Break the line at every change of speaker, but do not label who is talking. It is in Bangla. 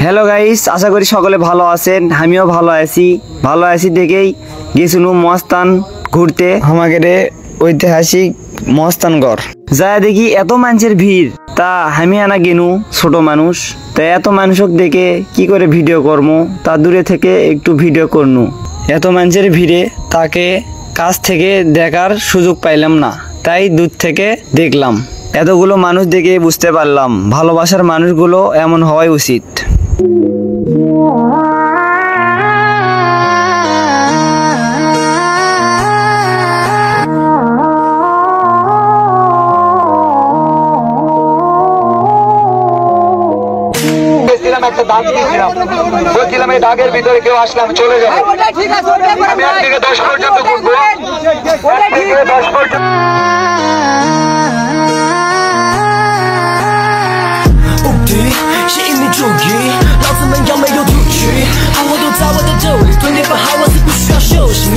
হ্যালো গাইস, আশা করি সকলে ভালো আছেন। আমিও ভালো আছি দেখেই গেছিল মস্তান ঘুরতে আমাদের ঐতিহাসিক মস্তানগড়। যা দেখি এত মানুষের ভিড়, তা আমি আনা গেনু ছোট মানুষ, তা এত মানুষক দেখে কি করে ভিডিও করবো, তা দূরে থেকে একটু ভিডিও করনু। এত মানুষের ভিড়ে তাকে কাছ থেকে দেখার সুযোগ পাইলাম না, তাই দূর থেকে দেখলাম। এতগুলো মানুষ দেখে বুঝতে পারলাম ভালোবাসার মানুষগুলো এমন হওয়াই উচিত।
একটা দাগ দিয়েছিলাম, বলছিলাম এই দাগের ভিতরে কেউ আসলে আমি চলে যাবো। আমি 1 থেকে 10 পর্যন্ত গুনবো, 1 থেকে 10 পর্যন্ত।
是一名主义，老子们要没有赌局，好我都在我的兜里，对面不好我是不需要休息。